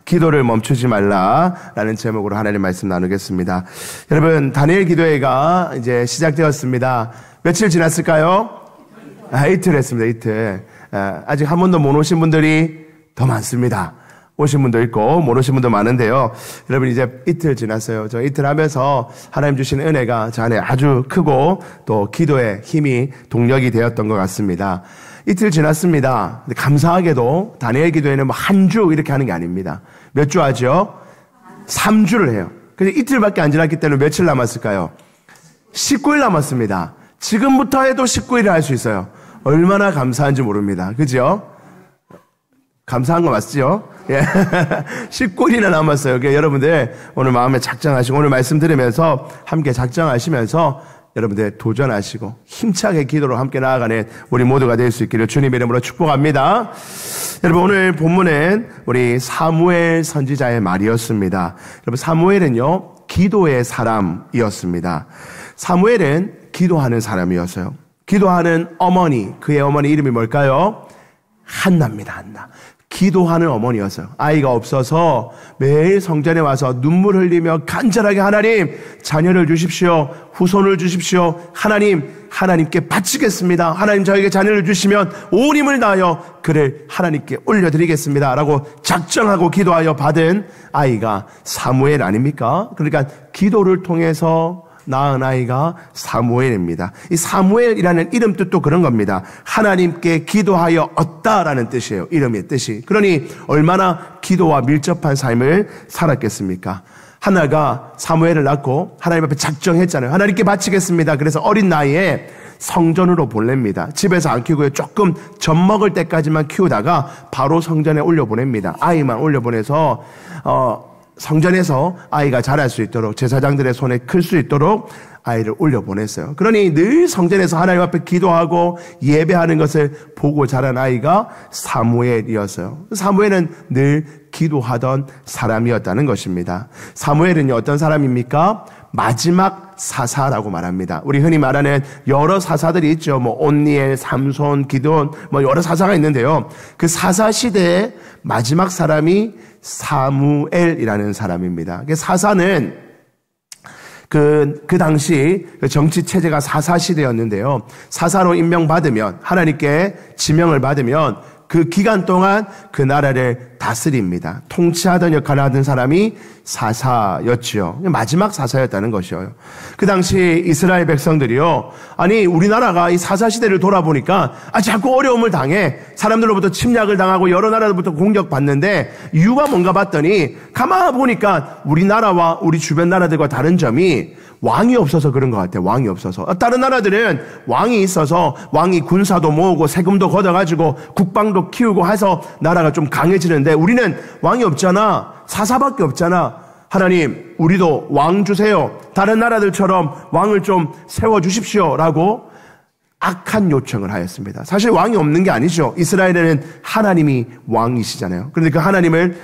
기도를 멈추지 말라라는 제목으로 하나님 말씀 나누겠습니다. 여러분, 다니엘 기도회가 이제 시작되었습니다. 며칠 지났을까요? 이틀 했습니다. 이틀. 아직 한 번도 못 오신 분들이 더 많습니다. 오신 분도 있고 못 오신 분도 많은데요. 여러분, 이제 이틀 지났어요. 저 이틀 하면서 하나님 주신 은혜가 저 안에 아주 크고 또 기도의 힘이 동력이 되었던 것 같습니다. 이틀 지났습니다. 근데 감사하게도 다니엘 기도회는 뭐 한 주 이렇게 하는 게 아닙니다. 몇 주 하죠? 3주를 해요. 그래서 이틀밖에 안 지났기 때문에 며칠 남았을까요? 19일 남았습니다. 지금부터 해도 19일을 할 수 있어요. 얼마나 감사한지 모릅니다. 그죠? 감사한 거 맞죠? 예. 19일이나 남았어요. 그러니까 여러분들 오늘 마음에 작정하시고 오늘 말씀 들으면서 함께 작정하시면서 여러분들 도전하시고 힘차게 기도로 함께 나아가는 우리 모두가 될 수 있기를 주님의 이름으로 축복합니다. 여러분, 오늘 본문은 우리 사무엘 선지자의 말이었습니다. 여러분, 사무엘은요 기도의 사람이었습니다. 사무엘은 기도하는 사람이었어요. 기도하는 어머니, 그의 어머니 이름이 뭘까요? 한나입니다. 한나. 기도하는 어머니였어요. 아이가 없어서 매일 성전에 와서 눈물 흘리며 간절하게 하나님 자녀를 주십시오. 후손을 주십시오. 하나님께 바치겠습니다. 하나님 저에게 자녀를 주시면 온 힘을 다하여 그를 하나님께 올려드리겠습니다. 라고 작정하고 기도하여 받은 아이가 사무엘 아닙니까? 그러니까 기도를 통해서 낳은 아이가 사무엘입니다. 이 사무엘이라는 이름 뜻도 그런 겁니다. 하나님께 기도하여 얻다라는 뜻이에요. 이름의 뜻이. 그러니 얼마나 기도와 밀접한 삶을 살았겠습니까? 하나가 사무엘을 낳고 하나님 앞에 작정했잖아요. 하나님께 바치겠습니다. 그래서 어린 나이에 성전으로 보냅니다. 집에서 안 키우고요. 조금 젖 먹을 때까지만 키우다가 바로 성전에 올려보냅니다. 아이만 올려보내서 성전에서 아이가 자랄 수 있도록 제사장들의 손에 클 수 있도록 아이를 올려보냈어요. 그러니 늘 성전에서 하나님 앞에 기도하고 예배하는 것을 보고 자란 아이가 사무엘이었어요. 사무엘은 늘 기도하던 사람이었다는 것입니다. 사무엘은 어떤 사람입니까? 마지막 사사라고 말합니다. 우리 흔히 말하는 여러 사사들이 있죠. 뭐 온니엘, 삼손, 기드온, 뭐 여러 사사가 있는데요. 그 사사 시대의 마지막 사람이 사무엘이라는 사람입니다. 사사는 그 당시 정치 체제가 사사 시대였는데요. 사사로 임명받으면, 하나님께 지명을 받으면 그 기간 동안 그 나라를 다스립니다. 통치하던 역할을 하던 사람이 사사였지요. 마지막 사사였다는 것이에요. 그 당시 이스라엘 백성들이요, 아니 우리나라가 이 사사 시대를 돌아보니까 자꾸 어려움을 당해. 사람들로부터 침략을 당하고 여러 나라로부터 공격받는데 이유가 뭔가 봤더니 가만 보니까 우리나라와 우리 주변 나라들과 다른 점이 왕이 없어서 그런 것 같아요. 왕이 없어서. 다른 나라들은 왕이 있어서 왕이 군사도 모으고 세금도 걷어가지고 국방도 키우고 해서 나라가 좀 강해지는데 우리는 왕이 없잖아. 사사밖에 없잖아. 하나님, 우리도 왕 주세요. 다른 나라들처럼 왕을 좀 세워주십시오. 라고 악한 요청을 하였습니다. 사실 왕이 없는 게 아니죠. 이스라엘에는 하나님이 왕이시잖아요. 그런데 그 하나님을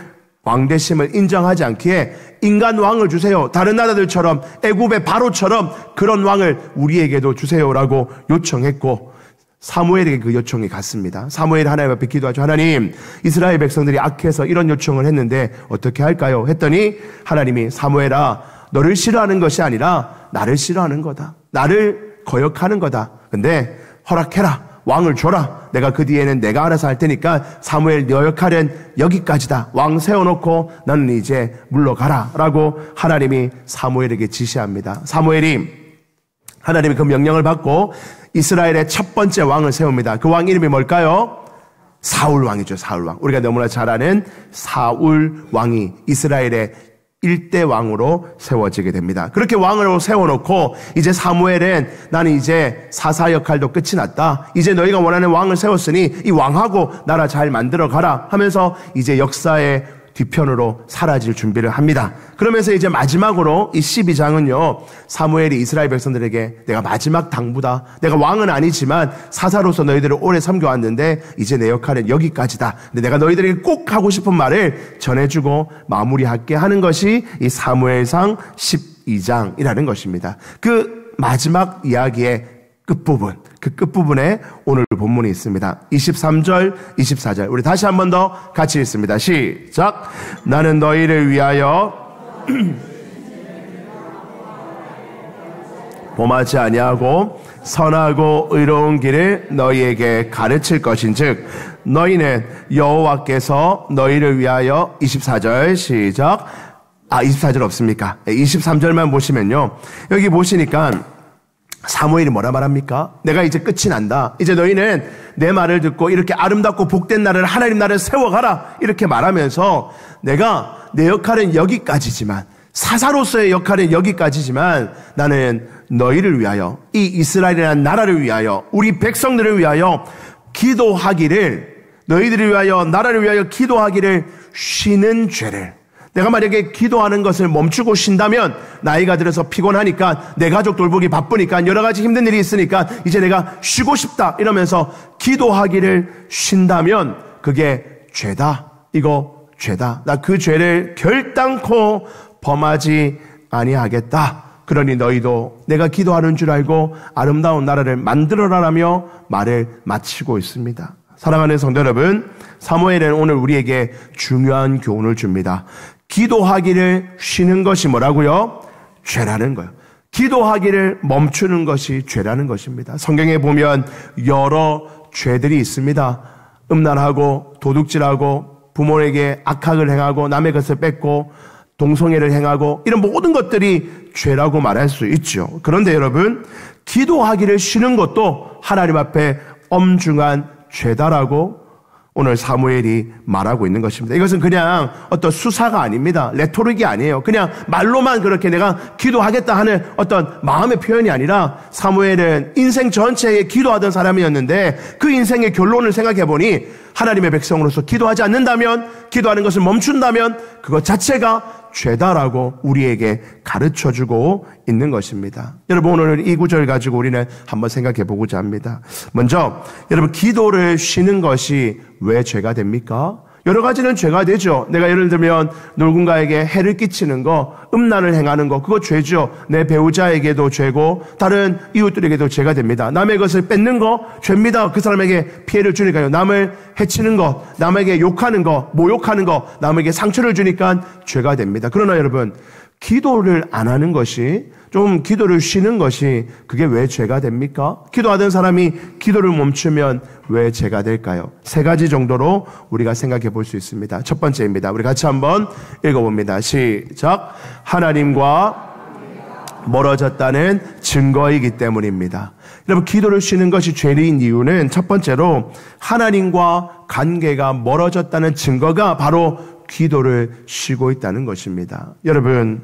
왕되심을 인정하지 않기에 인간 왕을 주세요. 다른 나라들처럼 애굽의 바로처럼 그런 왕을 우리에게도 주세요라고 요청했고 사무엘에게 그 요청이 갔습니다. 사무엘이 하나님 앞에 기도하죠. 하나님, 이스라엘 백성들이 악해서 이런 요청을 했는데 어떻게 할까요? 했더니 하나님이 사무엘아, 너를 싫어하는 것이 아니라 나를 싫어하는 거다. 나를 거역하는 거다. 근데 허락해라. 왕을 줘라. 내가 그 뒤에는 내가 알아서 할 테니까 사무엘 너 역할은 여기까지다. 왕 세워놓고 너는 이제 물러가라. 라고 하나님이 사무엘에게 지시합니다. 사무엘이 하나님의 그 명령을 받고 이스라엘의 첫 번째 왕을 세웁니다. 그 왕 이름이 뭘까요? 사울 왕이죠. 사울 왕. 우리가 너무나 잘 아는 사울 왕이 이스라엘의 1대 왕으로 세워지게 됩니다. 그렇게 왕으로 세워놓고 이제 사무엘은 나는 이제 사사 역할도 끝이 났다. 이제 너희가 원하는 왕을 세웠으니 이 왕하고 나라 잘 만들어 가라 하면서 이제 역사의 뒤편으로 사라질 준비를 합니다. 그러면서 이제 마지막으로 이 12장은요, 사무엘이 이스라엘 백성들에게 내가 마지막 당부다. 내가 왕은 아니지만 사사로서 너희들을 오래 섬겨왔는데 이제 내 역할은 여기까지다. 근데 내가 너희들에게 꼭 하고 싶은 말을 전해주고 마무리할게 하는 것이 이 사무엘상 12장이라는 것입니다. 그 마지막 이야기의 끝부분, 그 끝부분에 오늘 본문이 있습니다. 23절, 24절. 우리 다시 한 번 더 같이 읽습니다. 시작. 나는 너희를 위하여 범하지 아니하고 선하고 의로운 길을 너희에게 가르칠 것인즉 너희는 여호와께서 너희를 위하여 24절 시작. 24절 없습니까? 23절만 보시면요. 여기 보시니까 사무엘이 뭐라 말합니까? 내가 이제 끝이 난다. 이제 너희는 내 말을 듣고 이렇게 아름답고 복된 나라를 하나님 나라를 세워가라. 이렇게 말하면서 내가 내 역할은 여기까지지만 사사로서의 역할은 여기까지지만 나는 너희를 위하여 이 이스라엘이라는 나라를 위하여 우리 백성들을 위하여 기도하기를 너희들을 위하여 나라를 위하여 기도하기를 쉬는 죄를 내가 만약에 기도하는 것을 멈추고 쉰다면 나이가 들어서 피곤하니까 내 가족 돌보기 바쁘니까 여러 가지 힘든 일이 있으니까 이제 내가 쉬고 싶다 이러면서 기도하기를 쉰다면 그게 죄다. 이거 죄다. 나 그 죄를 결단코 범하지 아니하겠다. 그러니 너희도 내가 기도하는 줄 알고 아름다운 나라를 만들어라라며 말을 마치고 있습니다. 사랑하는 성도 여러분, 사무엘은 오늘 우리에게 중요한 교훈을 줍니다. 기도하기를 쉬는 것이 뭐라고요? 죄라는 거예요. 기도하기를 멈추는 것이 죄라는 것입니다. 성경에 보면 여러 죄들이 있습니다. 음란하고 도둑질하고 부모에게 악학을 행하고 남의 것을 뺏고 동성애를 행하고 이런 모든 것들이 죄라고 말할 수 있죠. 그런데 여러분, 기도하기를 쉬는 것도 하나님 앞에 엄중한 죄다라고 오늘 사무엘이 말하고 있는 것입니다. 이것은 그냥 어떤 수사가 아닙니다. 레토릭이 아니에요. 그냥 말로만 그렇게 내가 기도하겠다 하는 어떤 마음의 표현이 아니라 사무엘은 인생 전체에 기도하던 사람이었는데 그 인생의 결론을 생각해 보니 하나님의 백성으로서 기도하지 않는다면, 기도하는 것을 멈춘다면 그것 자체가 죄다라고 우리에게 가르쳐주고 있는 것입니다. 여러분, 오늘 이 구절 가지고 우리는 한번 생각해 보고자 합니다. 먼저 여러분, 기도를 쉬는 것이 왜 죄가 됩니까? 여러 가지는 죄가 되죠. 내가 예를 들면 누군가에게 해를 끼치는 거, 음란을 행하는 거, 그거 죄죠. 내 배우자에게도 죄고 다른 이웃들에게도 죄가 됩니다. 남의 것을 뺏는 거 죄입니다. 그 사람에게 피해를 주니까요. 남을 해치는 것, 남에게 욕하는 거, 모욕하는 거, 남에게 상처를 주니까 죄가 됩니다. 그러나 여러분, 기도를 안 하는 것이, 좀 기도를 쉬는 것이 그게 왜 죄가 됩니까? 기도하던 사람이 기도를 멈추면 왜 죄가 될까요? 세 가지 정도로 우리가 생각해 볼 수 있습니다. 첫 번째입니다. 우리 같이 한번 읽어봅니다. 시작. 하나님과 멀어졌다는 증거이기 때문입니다. 여러분, 기도를 쉬는 것이 죄인 이유는 첫 번째로 하나님과 관계가 멀어졌다는 증거가 바로 기도를 쉬고 있다는 것입니다. 여러분,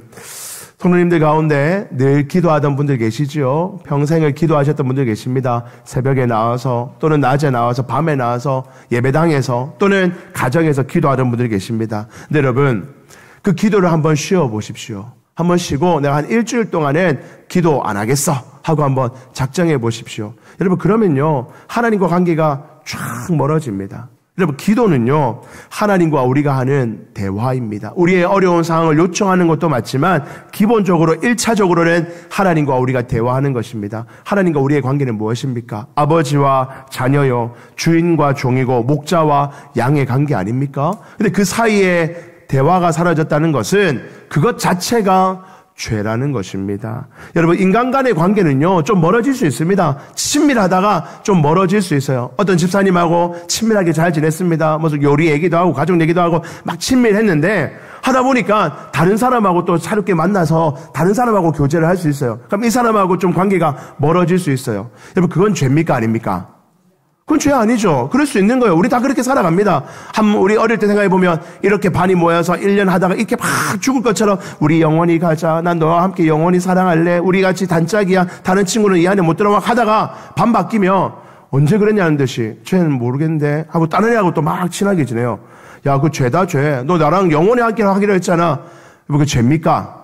성도님들 가운데 늘 기도하던 분들 계시죠? 평생을 기도하셨던 분들 계십니다. 새벽에 나와서 또는 낮에 나와서 밤에 나와서 예배당에서 또는 가정에서 기도하던 분들 계십니다. 근데 여러분, 그 기도를 한번 쉬어 보십시오. 한번 쉬고 내가 한 일주일 동안은 기도 안 하겠어 하고 한번 작정해 보십시오. 여러분, 그러면요 하나님과 관계가 쫙 멀어집니다. 여러분, 기도는요 하나님과 우리가 하는 대화입니다. 우리의 어려운 상황을 요청하는 것도 맞지만 기본적으로 1차적으로는 하나님과 우리가 대화하는 것입니다. 하나님과 우리의 관계는 무엇입니까? 아버지와 자녀요, 주인과 종이고 목자와 양의 관계 아닙니까? 근데 그 사이에 대화가 사라졌다는 것은 그것 자체가 죄라는 것입니다. 여러분, 인간 간의 관계는요 좀 멀어질 수 있습니다. 친밀하다가 좀 멀어질 수 있어요. 어떤 집사님하고 친밀하게 잘 지냈습니다. 무슨 요리 얘기도 하고 가족 얘기도 하고 막 친밀했는데 하다 보니까 다른 사람하고 또 새롭게 만나서 다른 사람하고 교제를 할 수 있어요. 그럼 이 사람하고 좀 관계가 멀어질 수 있어요. 여러분, 그건 죄입니까 아닙니까? 그건 죄 아니죠. 그럴 수 있는 거예요. 우리 다 그렇게 살아갑니다. 우리 어릴 때 생각해보면 이렇게 반이 모여서 1년 하다가 이렇게 막 죽을 것처럼 우리 영원히 가자. 난 너와 함께 영원히 사랑할래. 우리 같이 단짝이야. 다른 친구는 이 안에 못 들어가 하다가 반 바뀌면 언제 그랬냐는 듯이 죄는 모르겠는데 하고 다른 애하고 또 막 친하게 지내요. 야, 그 죄다 죄. 너 나랑 영원히 하기로 했잖아. 그게 죄입니까?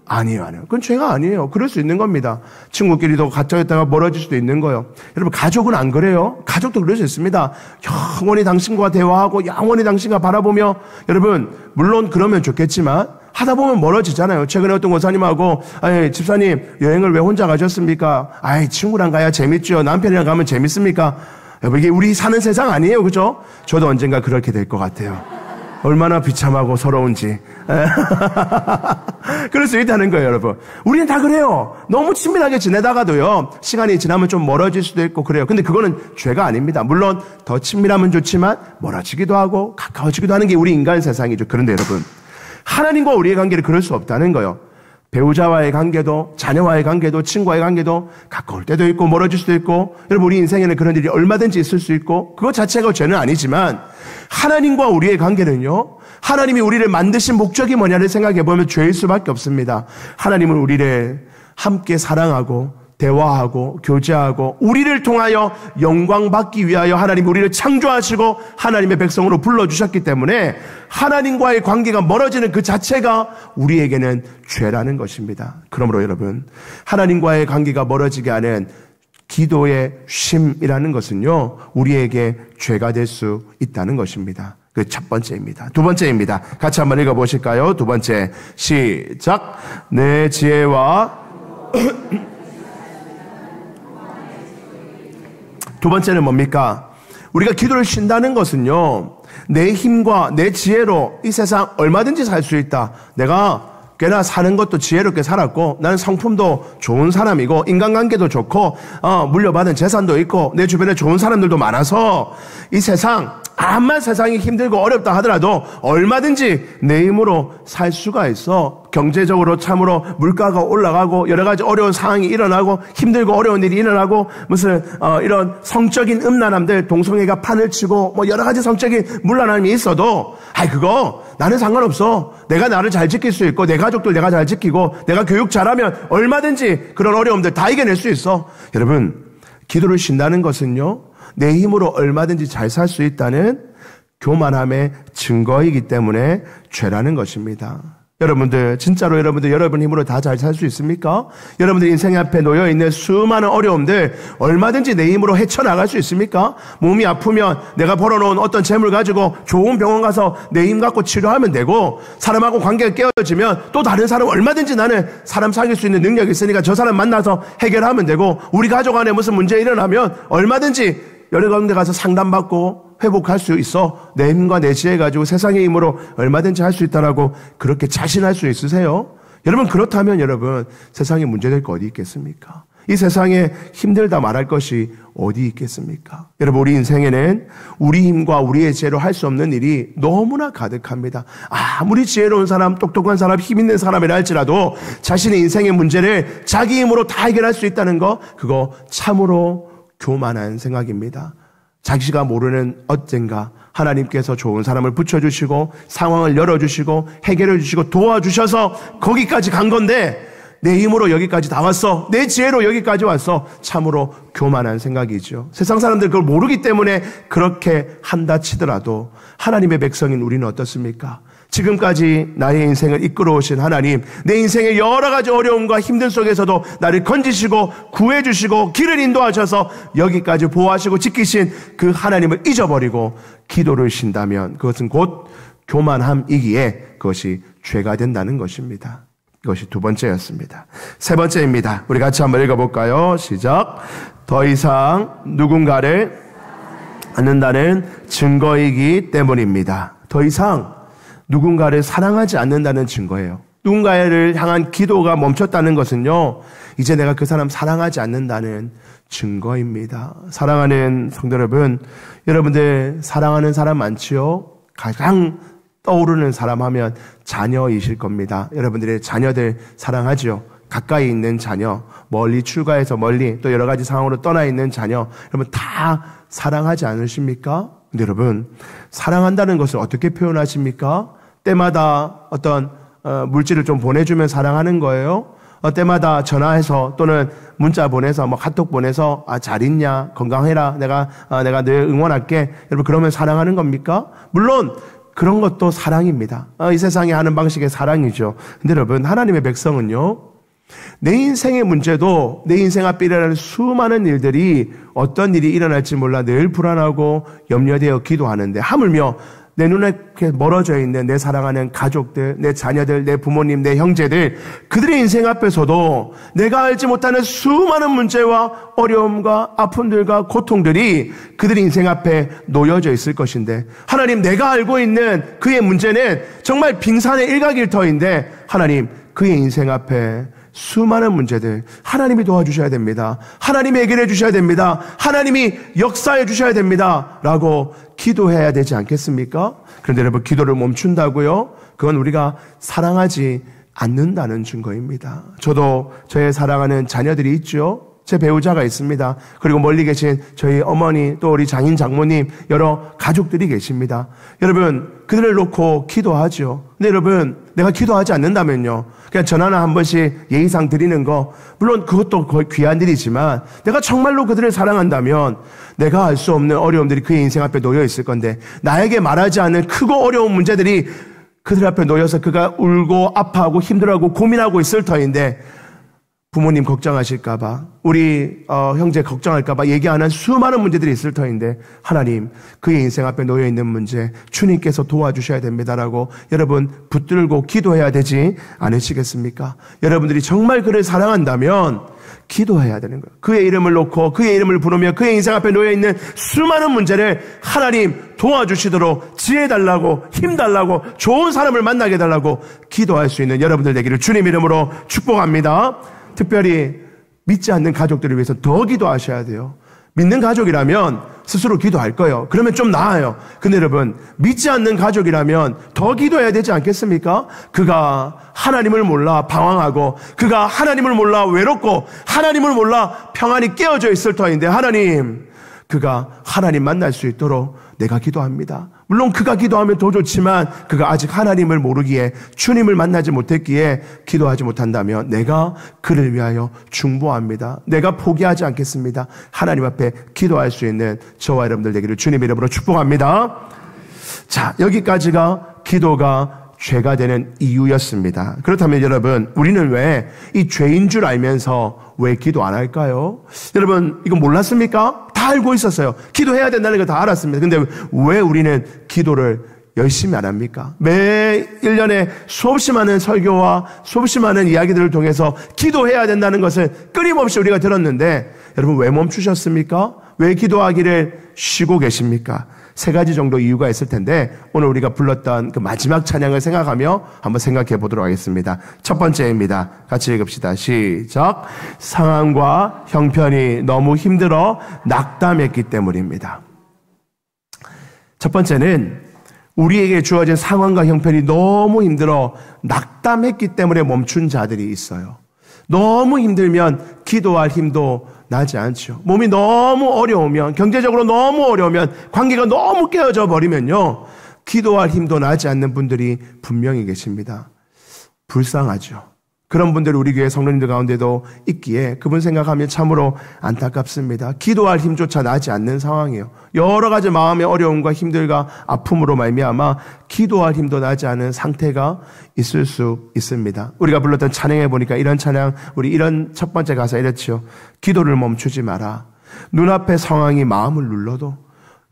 아니에요. 그건 죄가 아니에요. 그럴 수 있는 겁니다. 친구끼리도 갇혀있다가 멀어질 수도 있는 거예요. 여러분, 가족은 안 그래요? 가족도 그럴 수 있습니다. 영원히 당신과 대화하고 영원히 당신과 바라보며, 여러분, 물론 그러면 좋겠지만 하다 보면 멀어지잖아요. 최근에 어떤 권사님하고, 아니, 집사님, 여행을 왜 혼자 가셨습니까? 아이, 친구랑 가야 재밌죠. 남편이랑 가면 재밌습니까? 여러분, 이게 우리 사는 세상 아니에요. 그죠? 저도 언젠가 그렇게 될 것 같아요. 얼마나 비참하고 서러운지. 그럴 수 있다는 거예요, 여러분. 우리는 다 그래요. 너무 친밀하게 지내다가도요, 시간이 지나면 좀 멀어질 수도 있고 그래요. 근데 그거는 죄가 아닙니다. 물론 더 친밀하면 좋지만 멀어지기도 하고 가까워지기도 하는 게 우리 인간 세상이죠. 그런데 여러분, 하나님과 우리의 관계를 그럴 수 없다는 거예요. 배우자와의 관계도, 자녀와의 관계도, 친구와의 관계도 가까울 때도 있고 멀어질 수도 있고, 여러분 우리 인생에는 그런 일이 얼마든지 있을 수 있고, 그것 자체가 죄는 아니지만 하나님과 우리의 관계는요, 하나님이 우리를 만드신 목적이 뭐냐를 생각해 보면 죄일 수밖에 없습니다. 하나님은 우리를 함께 사랑하고 대화하고 교제하고 우리를 통하여 영광 받기 위하여 하나님이 우리를 창조하시고 하나님의 백성으로 불러주셨기 때문에 하나님과의 관계가 멀어지는 그 자체가 우리에게는 죄라는 것입니다. 그러므로 여러분, 하나님과의 관계가 멀어지게 하는 기도의 쉼이라는 것은요, 우리에게 죄가 될 수 있다는 것입니다. 그 첫 번째입니다. 두 번째입니다. 같이 한번 읽어보실까요? 두 번째, 시작. 내 지혜와 두 번째는 뭡니까? 우리가 기도를 쉰다는 것은요, 내 힘과 내 지혜로 이 세상 얼마든지 살 수 있다. 내가 꽤나 사는 것도 지혜롭게 살았고, 나는 성품도 좋은 사람이고, 인간관계도 좋고, 물려받은 재산도 있고, 내 주변에 좋은 사람들도 많아서 이 세상, 암만 세상이 힘들고 어렵다 하더라도 얼마든지 내 힘으로 살 수가 있어. 경제적으로 참으로 물가가 올라가고 여러 가지 어려운 상황이 일어나고 힘들고 어려운 일이 일어나고 무슨 이런 성적인 음란함들, 동성애가 판을 치고 뭐 여러 가지 성적인 문란함이 있어도 그거 나는 상관없어. 내가 나를 잘 지킬 수 있고 내 가족들 내가 잘 지키고 내가 교육 잘하면 얼마든지 그런 어려움들 다 이겨낼 수 있어. 여러분, 기도를 쉰다는 것은요, 내 힘으로 얼마든지 잘 살 수 있다는 교만함의 증거이기 때문에 죄라는 것입니다. 여러분들, 진짜로 여러분 힘으로 다 잘 살 수 있습니까? 여러분들 인생 앞에 놓여있는 수많은 어려움들 얼마든지 내 힘으로 헤쳐나갈 수 있습니까? 몸이 아프면 내가 벌어놓은 어떤 재물 가지고 좋은 병원 가서 내 힘 갖고 치료하면 되고, 사람하고 관계가 깨어지면 또 다른 사람 얼마든지 나는 사람 사귈 수 있는 능력이 있으니까 저 사람 만나서 해결하면 되고, 우리 가족 안에 무슨 문제 일어나면 얼마든지 여러 가운데 가서 상담받고 회복할 수 있어. 내 힘과 내 지혜 가지고 세상의 힘으로 얼마든지 할 수 있다라고 그렇게 자신할 수 있으세요? 여러분, 그렇다면 여러분, 세상에 문제될 거 어디 있겠습니까? 이 세상에 힘들다 말할 것이 어디 있겠습니까? 여러분, 우리 인생에는 우리 힘과 우리의 지혜로 할 수 없는 일이 너무나 가득합니다. 아무리 지혜로운 사람, 똑똑한 사람, 힘 있는 사람이라 할지라도 자신의 인생의 문제를 자기 힘으로 다 해결할 수 있다는 거, 그거 참으로 교만한 생각입니다. 자기가 모르는 언젠가 하나님께서 좋은 사람을 붙여주시고 상황을 열어주시고 해결해주시고 도와주셔서 거기까지 간 건데, 내 힘으로 여기까지 다 왔어, 내 지혜로 여기까지 왔어. 참으로 교만한 생각이죠. 세상 사람들 그걸 모르기 때문에 그렇게 한다 치더라도 하나님의 백성인 우리는 어떻습니까? 지금까지 나의 인생을 이끌어오신 하나님, 내 인생의 여러 가지 어려움과 힘든 속에서도 나를 건지시고 구해주시고 길을 인도하셔서 여기까지 보호하시고 지키신 그 하나님을 잊어버리고 기도를 쉰다면 그것은 곧 교만함이기에 그것이 죄가 된다는 것입니다. 이것이 두 번째였습니다. 세 번째입니다. 우리 같이 한번 읽어볼까요? 시작. 더 이상 누군가를 않는다는 증거이기 때문입니다. 더 이상 누군가를 사랑하지 않는다는 증거예요. 누군가를 향한 기도가 멈췄다는 것은요, 이제 내가 그 사람 사랑하지 않는다는 증거입니다. 사랑하는 성도 여러분, 여러분들 사랑하는 사람 많지요? 가장 떠오르는 사람 하면 자녀이실 겁니다. 여러분들의 자녀들 사랑하죠? 가까이 있는 자녀, 멀리 출가해서 멀리 또 여러 가지 상황으로 떠나 있는 자녀, 여러분 다 사랑하지 않으십니까? 근데 여러분, 사랑한다는 것을 어떻게 표현하십니까? 때마다 어떤 물질을 좀 보내주면 사랑하는 거예요? 때마다 전화해서 또는 문자 보내서 뭐 카톡 보내서 잘 있냐, 건강해라, 내가 늘 응원할게, 여러분 그러면 사랑하는 겁니까? 물론 그런 것도 사랑입니다. 이 세상에 하는 방식의 사랑이죠. 근데 여러분, 하나님의 백성은요, 내 인생의 문제도 내 인생 앞에 일어나는 수많은 일들이 어떤 일이 일어날지 몰라 늘 불안하고 염려되어 기도하는데, 하물며 내 눈에 멀어져 있는 내 사랑하는 가족들, 내 자녀들, 내 부모님, 내 형제들, 그들의 인생 앞에서도 내가 알지 못하는 수많은 문제와 어려움과 아픔들과 고통들이 그들의 인생 앞에 놓여져 있을 것인데, 하나님, 내가 알고 있는 그의 문제는 정말 빙산의 일각일터인데, 하나님, 그의 인생 앞에 수많은 문제들 하나님이 도와주셔야 됩니다. 하나님이 해결해 주셔야 됩니다. 하나님이 역사해 주셔야 됩니다. 라고 기도해야 되지 않겠습니까? 그런데 여러분, 기도를 멈춘다고요? 그건 우리가 사랑하지 않는다는 증거입니다. 저도 저의 사랑하는 자녀들이 있죠. 제 배우자가 있습니다. 그리고 멀리 계신 저희 어머니, 또 우리 장인 장모님, 여러 가족들이 계십니다. 여러분, 그들을 놓고 기도하죠. 근데 여러분, 내가 기도하지 않는다면요, 그냥 전화나 한 번씩 예의상 드리는 거, 물론 그것도 거의 귀한 일이지만, 내가 정말로 그들을 사랑한다면 내가 알 수 없는 어려움들이 그의 인생 앞에 놓여 있을 건데, 나에게 말하지 않는 크고 어려운 문제들이 그들 앞에 놓여서 그가 울고 아파하고 힘들어하고 고민하고 있을 터인데, 부모님 걱정하실까봐, 우리 형제 걱정할까봐 얘기 안 한 수많은 문제들이 있을 터인데, 하나님, 그의 인생 앞에 놓여있는 문제 주님께서 도와주셔야 됩니다라고 여러분 붙들고 기도해야 되지 않으시겠습니까? 여러분들이 정말 그를 사랑한다면 기도해야 되는 거예요. 그의 이름을 놓고 그의 이름을 부르며 그의 인생 앞에 놓여있는 수많은 문제를 하나님 도와주시도록 지혜달라고, 힘달라고, 좋은 사람을 만나게 해달라고 기도할 수 있는 여러분들 되기를 주님 이름으로 축복합니다. 특별히 믿지 않는 가족들을 위해서 더 기도하셔야 돼요. 믿는 가족이라면 스스로 기도할 거예요. 그러면 좀 나아요. 근데 여러분, 믿지 않는 가족이라면 더 기도해야 되지 않겠습니까? 그가 하나님을 몰라 방황하고, 그가 하나님을 몰라 외롭고, 하나님을 몰라 평안이 깨어져 있을 터인데, 하나님, 그가 하나님 만날 수 있도록 내가 기도합니다. 물론 그가 기도하면 더 좋지만, 그가 아직 하나님을 모르기에, 주님을 만나지 못했기에 기도하지 못한다면 내가 그를 위하여 중보합니다. 내가 포기하지 않겠습니다. 하나님 앞에 기도할 수 있는 저와 여러분들 되기를 주님 이름으로 축복합니다. 자, 여기까지가 기도가 죄가 되는 이유였습니다. 그렇다면 여러분, 우리는 왜 이 죄인 줄 알면서 왜 기도 안 할까요? 여러분, 이거 몰랐습니까? 다 알고 있었어요. 기도해야 된다는 거 다 알았습니다. 근데 왜 우리는 기도를 열심히 안 합니까? 매 1년에 수없이 많은 설교와 수없이 많은 이야기들을 통해서 기도해야 된다는 것을 끊임없이 우리가 들었는데, 여러분 왜 멈추셨습니까? 왜 기도하기를 쉬고 계십니까? 3가지 정도 이유가 있을 텐데, 오늘 우리가 불렀던 그 마지막 찬양을 생각하며 한번 생각해 보도록 하겠습니다. 첫 번째입니다. 같이 읽읍시다. 시작. 상황과 형편이 너무 힘들어 낙담했기 때문입니다. 첫 번째는 우리에게 주어진 상황과 형편이 너무 힘들어 낙담했기 때문에 멈춘 자들이 있어요. 너무 힘들면 기도할 힘도 나지 않죠. 몸이 너무 어려우면, 경제적으로 너무 어려우면, 관계가 너무 깨어져 버리면요, 기도할 힘도 나지 않는 분들이 분명히 계십니다. 불쌍하죠. 그런 분들이 우리 교회 성도님들 가운데도 있기에 그분 생각하면 참으로 안타깝습니다. 기도할 힘조차 나지 않는 상황이에요. 여러 가지 마음의 어려움과 힘들과 아픔으로 말미암아 기도할 힘도 나지 않은 상태가 있을 수 있습니다. 우리가 불렀던 찬양에 보니까 이런 찬양, 우리 이런 첫 번째 가사 이랬죠. 기도를 멈추지 마라. 눈앞의 상황이 마음을 눌러도,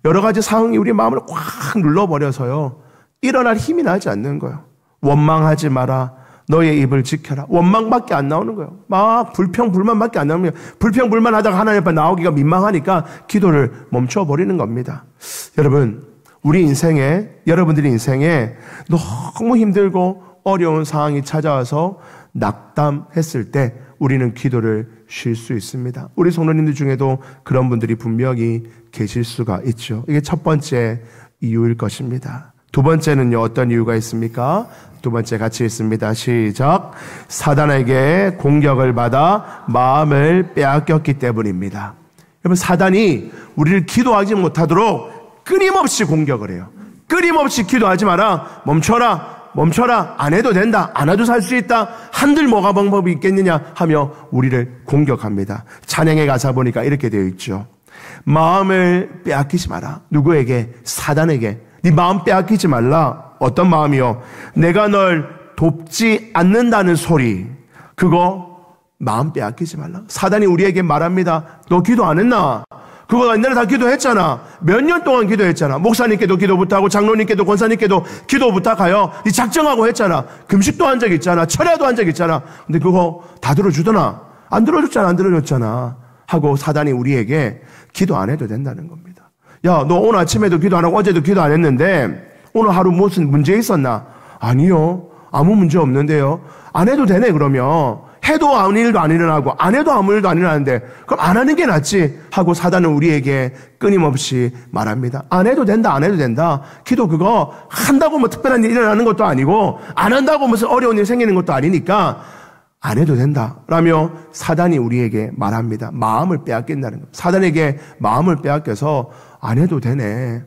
여러 가지 상황이 우리 마음을 확 눌러버려서요, 일어날 힘이 나지 않는 거예요. 원망하지 마라. 너의 입을 지켜라. 원망밖에 안 나오는 거예요. 막 불평불만밖에 안 나오는 거예요. 불평불만 하다가 하나님 앞에 나오기가 민망하니까 기도를 멈춰버리는 겁니다. 여러분, 우리 인생에, 여러분들의 인생에 너무 힘들고 어려운 상황이 찾아와서 낙담했을 때 우리는 기도를 쉴 수 있습니다. 우리 성도님들 중에도 그런 분들이 분명히 계실 수가 있죠. 이게 첫 번째 이유일 것입니다. 두 번째는요, 어떤 이유가 있습니까? 두 번째 같이 읽습니다. 시작. 사단에게 공격을 받아 마음을 빼앗겼기 때문입니다. 여러분, 사단이 우리를 기도하지 못하도록 끊임없이 공격을 해요. 끊임없이 기도하지 마라. 멈춰라. 안 해도 된다. 안 해도 살 수 있다. 한들 뭐가 방법이 있겠느냐 하며 우리를 공격합니다. 찬양의 가사 보니까 이렇게 되어 있죠. 마음을 빼앗기지 마라. 누구에게? 사단에게. 네 마음 빼앗기지 말라. 어떤 마음이요? 내가 널 돕지 않는다는 소리, 그거 마음 빼앗기지 말라. 사단이 우리에게 말합니다. 너 기도 안 했나? 그거 옛날에 다 기도했잖아. 몇 년 동안 기도했잖아. 목사님께도 기도 부탁하고 장로님께도 권사님께도 기도 부탁하여 네 작정하고 했잖아. 금식도 한 적 있잖아. 철야도 한 적 있잖아. 근데 그거 다 들어주더나? 안 들어줬잖아. 안 들어줬잖아. 하고 사단이 우리에게 기도 안 해도 된다는 겁니다. 야, 너 오늘 아침에도 기도 안 하고 어제도 기도 안 했는데 오늘 하루 무슨 문제 있었나? 아니요. 아무 문제 없는데요. 안 해도 되네 그러면. 해도 아무 일도 안 일어나고 안 해도 아무 일도 안 일어나는데 그럼 안 하는 게 낫지 하고 사단은 우리에게 끊임없이 말합니다. 안 해도 된다. 안 해도 된다. 기도 그거 한다고 뭐 특별한 일이 일어나는 것도 아니고 안 한다고 무슨 어려운 일 생기는 것도 아니니까 안 해도 된다 라며 사단이 우리에게 말합니다. 마음을 빼앗긴다는 겁니다. 사단에게 마음을 빼앗겨서 안 해도 되네.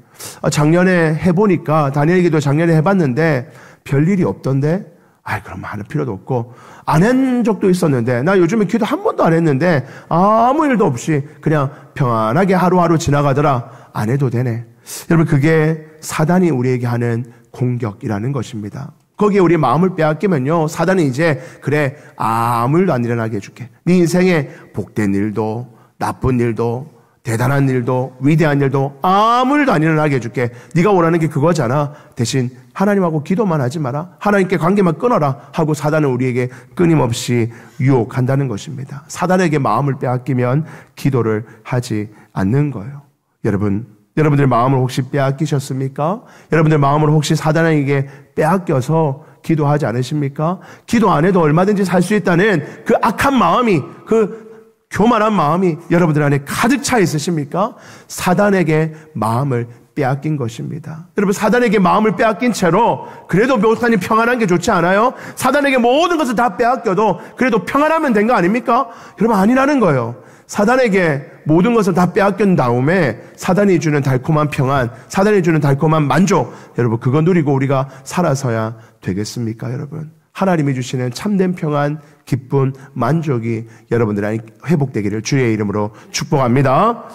작년에 해보니까 다니엘기도 작년에 해봤는데 별일이 없던데 그럼 하는 필요도 없고 안 한 적도 있었는데 나 요즘에 기도 한 번도 안 했는데 아무 일도 없이 그냥 평안하게 하루하루 지나가더라. 안 해도 되네. 여러분 그게 사단이 우리에게 하는 공격이라는 것입니다. 거기에 우리 마음을 빼앗기면요 사단은 이제 그래 아무 일도 안 일어나게 해줄게. 네 인생에 복된 일도 나쁜 일도 대단한 일도 위대한 일도 아무 일도 안 일어나게 해줄게. 네가 원하는 게 그거잖아. 대신 하나님하고 기도만 하지 마라. 하나님께 관계만 끊어라 하고 사단은 우리에게 끊임없이 유혹한다는 것입니다. 사단에게 마음을 빼앗기면 기도를 하지 않는 거예요. 여러분들의 마음을 혹시 빼앗기셨습니까? 여러분들 마음을 혹시 사단에게 빼앗겨서 기도하지 않으십니까? 기도 안 해도 얼마든지 살 수 있다는 그 악한 마음이 그 교만한 마음이 여러분들 안에 가득 차 있으십니까? 사단에게 마음을 빼앗긴 것입니다. 여러분 사단에게 마음을 빼앗긴 채로 그래도 목사님 평안한 게 좋지 않아요? 사단에게 모든 것을 다 빼앗겨도 그래도 평안하면 된 거 아닙니까? 여러분 아니라는 거예요. 사단에게 모든 것을 다 빼앗긴 다음에 사단이 주는 달콤한 평안, 사단이 주는 달콤한 만족, 여러분 그거 누리고 우리가 살아서야 되겠습니까 여러분? 하나님이 주시는 참된 평안, 기쁨, 만족이 여러분들 안에 회복되기를 주의 이름으로 축복합니다.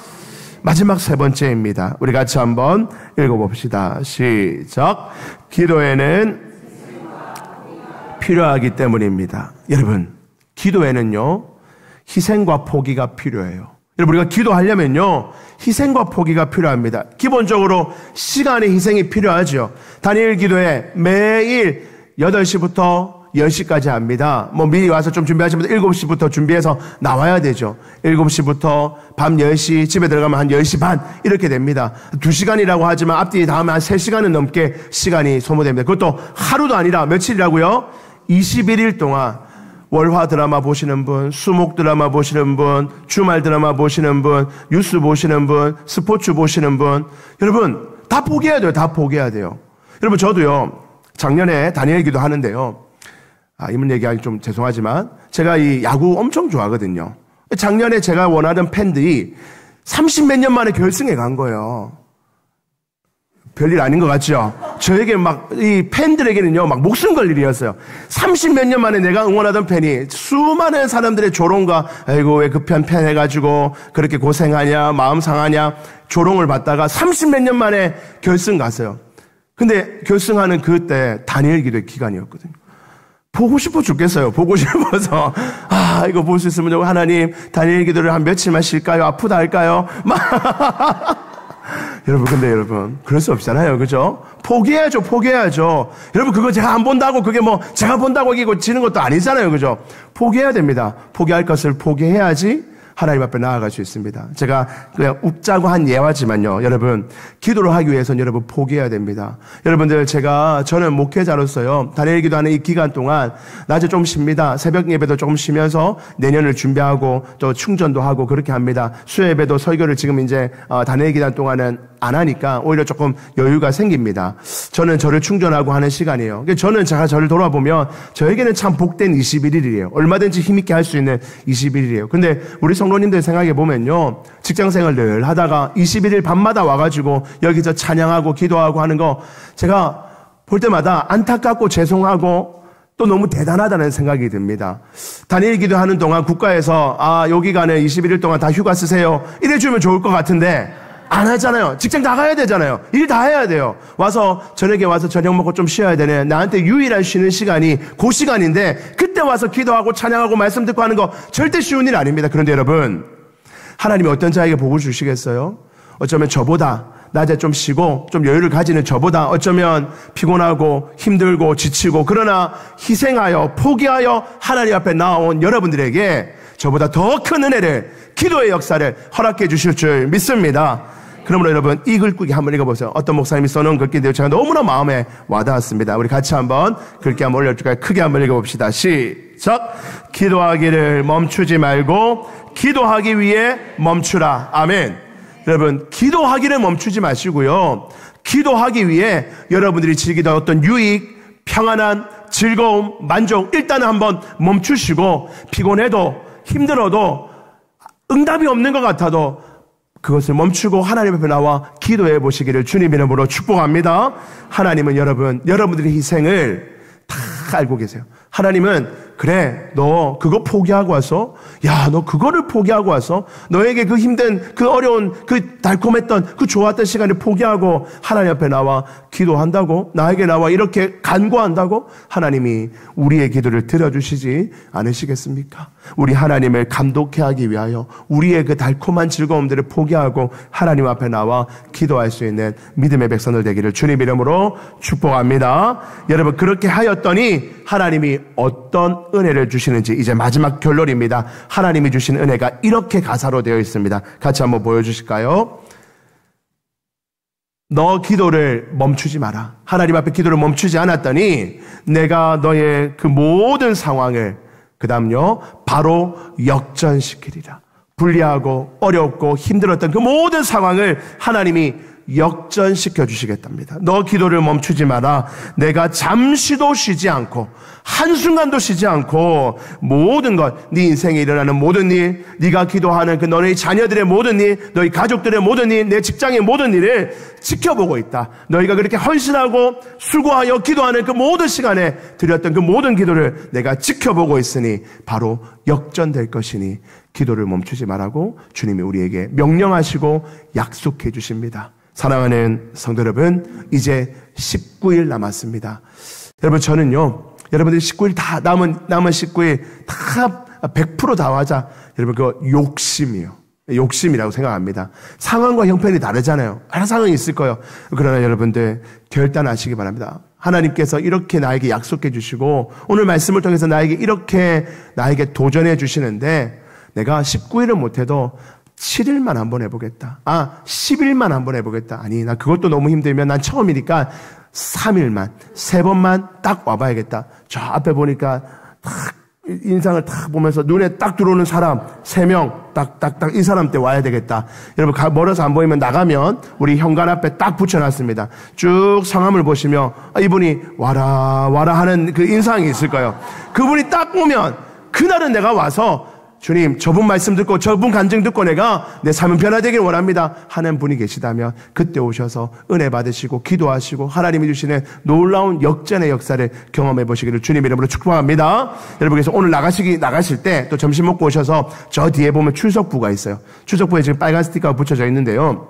마지막 세 번째입니다. 우리 같이 한번 읽어봅시다. 시작. 기도에는 필요하기 때문입니다. 여러분, 기도에는요, 희생과 포기가 필요해요. 여러분, 우리가 기도하려면요, 희생과 포기가 필요합니다. 기본적으로 시간의 희생이 필요하죠. 다니엘 기도에 매일 8시부터 10시까지 합니다. 미리 와서 좀 준비하시면 7시부터 준비해서 나와야 되죠. 7시부터 밤 10시, 집에 들어가면 한 10시 반, 이렇게 됩니다. 2시간이라고 하지만 앞뒤 다 하면 한 3시간은 넘게 시간이 소모됩니다. 그것도 하루도 아니라 며칠이라고요? 21일 동안 월화 드라마 보시는 분, 수목 드라마 보시는 분, 주말 드라마 보시는 분, 뉴스 보시는 분, 스포츠 보시는 분, 여러분, 다 포기해야 돼요. 다 포기해야 돼요. 여러분, 저도요, 작년에 다니엘 기도 하는데요. 이분 얘기하기 좀 죄송하지만 제가 이 야구 엄청 좋아하거든요. 작년에 제가 원하던 팬들이 30몇 년 만에 결승에 간 거예요. 별일 아닌 것 같죠? 저에게 이 팬들에게는요, 목숨 걸 일이었어요. 30몇 년 만에 내가 응원하던 팬이 수많은 사람들의 조롱과, 아이고, 왜 그 편 해가지고 그렇게 고생하냐, 마음 상하냐, 조롱을 받다가 30몇 년 만에 결승 갔어요. 근데 결승하는 그때 다니엘 기도의 기간이었거든요. 보고 싶어 죽겠어요. 보고 싶어서. 이거 볼 수 있으면 하나님, 다니엘 기도를 한 며칠만 쉴까요? 아프다 할까요? 근데 여러분, 그럴 수 없잖아요. 그죠? 포기해야죠. 여러분, 그거 제가 안 본다고, 그게 제가 본다고 이기고 지는 것도 아니잖아요. 그죠? 포기해야 됩니다. 포기할 것을 포기해야지 하나님 앞에 나아갈 수 있습니다. 제가 그냥 웃자고 한 예화지만요. 여러분, 기도를 하기 위해서는 여러분 포기해야 됩니다. 여러분들, 저는 목회자로서요, 다니엘 기도하는 이 기간 동안 낮에 좀 쉽니다. 새벽 예배도 조금 쉬면서 내년을 준비하고 또 충전도 하고 그렇게 합니다. 수요 예배도 설교를 지금 이제 다니엘 기간 동안은 안 하니까 오히려 조금 여유가 생깁니다. 저는 저를 충전하고 하는 시간이에요. 제가 저를 돌아보면 저에게는 참 복된 21일이에요. 얼마든지 힘있게 할 수 있는 21일이에요. 근데 우리 성도님들 생각해 보면요, 직장생활 늘 하다가 21일 밤마다 와가지고 여기서 찬양하고 기도하고 하는 거 제가 볼 때마다 안타깝고 죄송하고 또 너무 대단하다는 생각이 듭니다. 다니엘 기도하는 동안 국가에서 요 기간에 21일 동안 다 휴가 쓰세요 이래주면 좋을 것 같은데 안 하잖아요. 직장 나가야 되잖아요. 일 다 해야 돼요. 저녁에 와서 저녁 먹고 좀 쉬어야 되네. 나한테 유일한 쉬는 시간이 그 시간인데 그때 와서 기도하고 찬양하고 말씀 듣고 하는 거 절대 쉬운 일 아닙니다. 그런데 여러분, 하나님이 어떤 자에게 복을 주시겠어요? 어쩌면 저보다 낮에 좀 쉬고 좀 여유를 가지는 저보다 어쩌면 피곤하고 힘들고 지치고 그러나 희생하여 포기하여 하나님 앞에 나온 여러분들에게 저보다 더 큰 은혜를, 기도의 역사를 허락해 주실 줄 믿습니다. 그러므로 여러분 이 글귀 한번 읽어보세요. 어떤 목사님이 써놓은 글귀인데요, 제가 너무나 마음에 와닿았습니다. 우리 같이 한번 글귀 한번 올려줄까요? 크게 한번 읽어봅시다. 시작. 기도하기를 멈추지 말고 기도하기 위해 멈추라. 아멘. 여러분 기도하기를 멈추지 마시고요, 기도하기 위해 여러분들이 즐기던 어떤 유익, 평안한, 즐거움, 만족 일단은 한번 멈추시고 피곤해도 힘들어도 응답이 없는 것 같아도 그것을 멈추고 하나님 앞에 나와 기도해 보시기를 주님 이름으로 축복합니다. 하나님은 여러분들의 희생을 다 알고 계세요. 하나님은 그래, 너 그거 포기하고 와서, 야, 너 그거를 포기하고 와서 너에게 그 힘든, 그 어려운, 그 달콤했던, 그 좋았던 시간을 포기하고 하나님 앞에 나와 기도한다고, 나에게 나와 이렇게 간구한다고 하나님이 우리의 기도를 들어주시지 않으시겠습니까? 우리 하나님을 감독해 하기 위하여 우리의 그 달콤한 즐거움들을 포기하고 하나님 앞에 나와 기도할 수 있는 믿음의 백성들 되기를 주님 이름으로 축복합니다. 여러분 그렇게 하였더니 하나님이 어떤 은혜를 주시는지 이제 마지막 결론입니다. 하나님이 주신 은혜가 이렇게 가사로 되어 있습니다. 같이 한번 보여주실까요? 너 기도를 멈추지 마라. 하나님 앞에 기도를 멈추지 않았더니 내가 너의 그 모든 상황을 그 다음요 바로 역전시키리라. 불리하고 어렵고 힘들었던 그 모든 상황을 하나님이 역전시켜 주시겠답니다. 너 기도를 멈추지 마라. 내가 잠시도 쉬지 않고 한순간도 쉬지 않고 모든 것, 네 인생에 일어나는 모든 일, 네가 기도하는 그 너의 자녀들의 모든 일, 너희 가족들의 모든 일, 내 직장의 모든 일을 지켜보고 있다. 너희가 그렇게 헌신하고 수고하여 기도하는 그 모든 시간에 드렸던 그 모든 기도를 내가 지켜보고 있으니 바로 역전될 것이니 기도를 멈추지 말라고 주님이 우리에게 명령하시고 약속해 주십니다. 사랑하는 성도 여러분, 이제 19일 남았습니다. 여러분 저는요, 여러분들이 19일 다 남은 19일 다 100% 다 하자. 여러분 그거 욕심이라고 생각합니다. 상황과 형편이 다르잖아요. 여러 상황이 있을 거예요. 그러나 여러분들 결단하시기 바랍니다. 하나님께서 이렇게 나에게 약속해 주시고 오늘 말씀을 통해서 나에게 도전해 주시는데 내가 19일은 못해도 7일만 한번 해보겠다. 10일만 한번 해보겠다. 아니, 나 그것도 너무 힘들면 난 처음이니까 3일만, 3번만 딱 와봐야겠다. 저 앞에 보니까 딱 인상을 딱 보면서 눈에 딱 들어오는 사람 3명 딱 이 사람 때 와야 되겠다. 여러분 멀어서 안 보이면 나가면 우리 현관 앞에 딱 붙여놨습니다. 쭉 성함을 보시면 이분이 와라 하는 그 인상이 있을 거예요. 그분이 딱 오면 그날은 내가 와서 주님, 저분 말씀 듣고 저분 간증 듣고 내가 내 삶은 변화되길 원합니다 하는 분이 계시다면 그때 오셔서 은혜 받으시고 기도하시고 하나님이 주시는 놀라운 역전의 역사를 경험해 보시기를 주님 이름으로 축복합니다. 여러분께서 오늘 나가실 때 또 점심 먹고 오셔서 저 뒤에 보면 출석부가 있어요. 출석부에 지금 빨간 스티커가 붙여져 있는데요.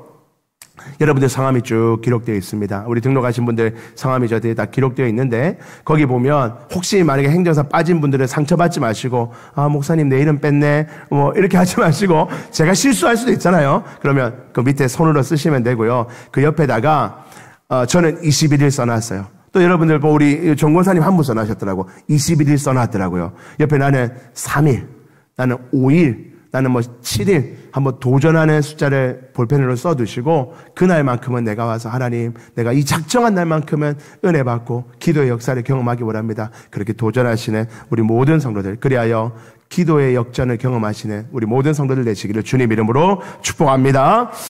여러분들 성함이 쭉 기록되어 있습니다. 우리 등록하신 분들 성함이 저 뒤에 다 기록되어 있는데 거기 보면 혹시 만약에 행정사 빠진 분들은 상처받지 마시고 목사님 내 이름 뺐네 뭐 이렇게 하지 마시고 제가 실수할 수도 있잖아요. 그러면 그 밑에 손으로 쓰시면 되고요. 그 옆에다가 저는 21일 써놨어요. 또 여러분들 우리 정권사님 한 분 써놨셨더라고. 21일 써놨더라고요. 옆에 나는 3일, 나는 5일, 나는 7일 한번 도전하는 숫자를 볼펜으로 써두시고 그날만큼은 내가 와서 하나님 내가 이 작정한 날만큼은 은혜 받고 기도의 역사를 경험하기 원합니다. 그렇게 도전하시는 우리 모든 성도들, 그리하여 기도의 역전을 경험하시는 우리 모든 성도들 되시기를 주님 이름으로 축복합니다.